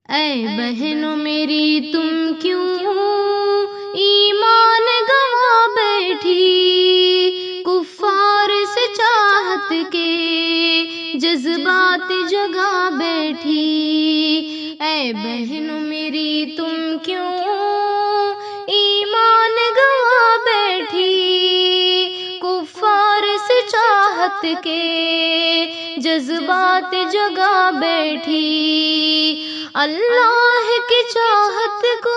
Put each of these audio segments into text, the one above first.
اے بہنوں میری تم کیوں ایمان گوا بیٹھی، کفار سے چاہت کے جذبات جگا بیٹھی۔ اے بہنوں میری تم کیوں ایمان گوا بیٹھی، کفار سے چاہت کے جذبات جگا بیٹھی۔ اللہ کی چاہت کو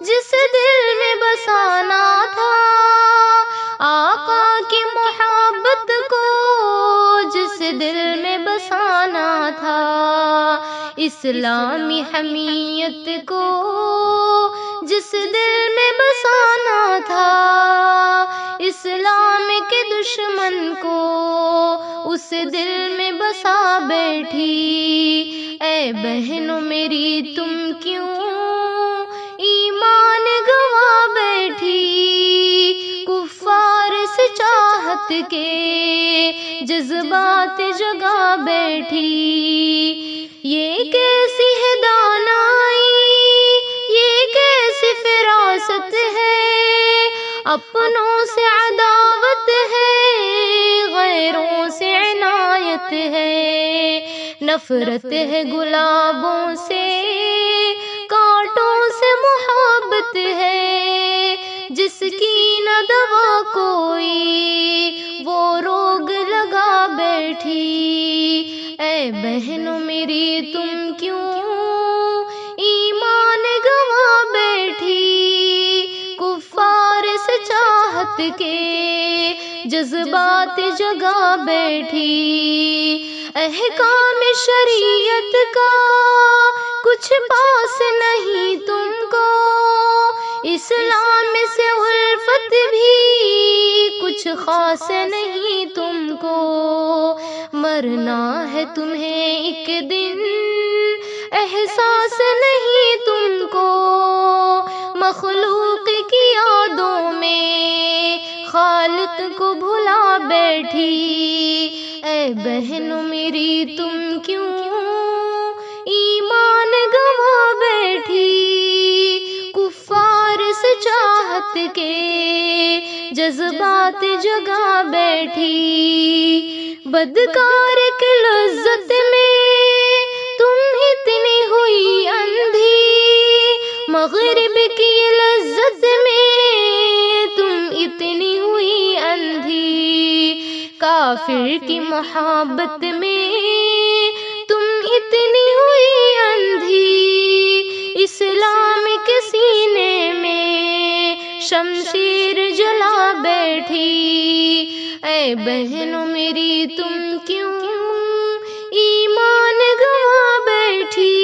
جس دل میں بسانا تھا، آقا کی محبت کو جس دل میں بسانا تھا، اسلامی حمیت کو جس دل میں بسانا تھا، اسلام کے دشمن کو اس دل میں بسا بیٹھی۔ اے بہنوں میری تم کیوں ایمان گوا بیٹھی، کفار سے چاہت کے جذبات جگا بیٹھی۔ یہ کیسی ہے دانائی، یہ کیسی فراست ہے، اپنوں سے عداوت ہے، غیروں سے عنایت ہے، نفرت ہے گلابوں سے، کانٹوں سے محبت ہے، جس کی نہ دوا کوئی وہ روگ لگا بیٹھی۔ اے بہنوں میری تم کیوں ایمان گوا بیٹھی، کفار سے چاہت کے جذبات جگا بیٹھی۔ احکام شریعت کا کچھ پاس نہیں تم کو، اسلام سے الفت بھی کچھ خاص نہیں تم کو، مرنا ہے تمہیں ایک دن احساس نہیں تم کو، مخلوق کی یادوں میں خالق کو بھلا بیٹھی۔ اے بہنوں میری تم کیوں ایمان گوا بیٹھی، کفار سے چاہت کے جذبات جگا بیٹھی۔ بدکار کی لذت میں تم اتنی ہوئی اندھی، مغرب کی لذت میں تم اتنی ہوئی اندھی، کافر کی محبت میں تم اتنی ہوئی اندھی، اسلام کے سینے میں شمشیر جلا بیٹھی۔ اے بہنوں میری تم کیوں ایمان گوا بیٹھی،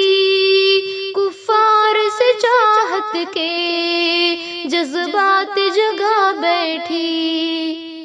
کفار سے چاہت کے جذبات جگا بیٹھی۔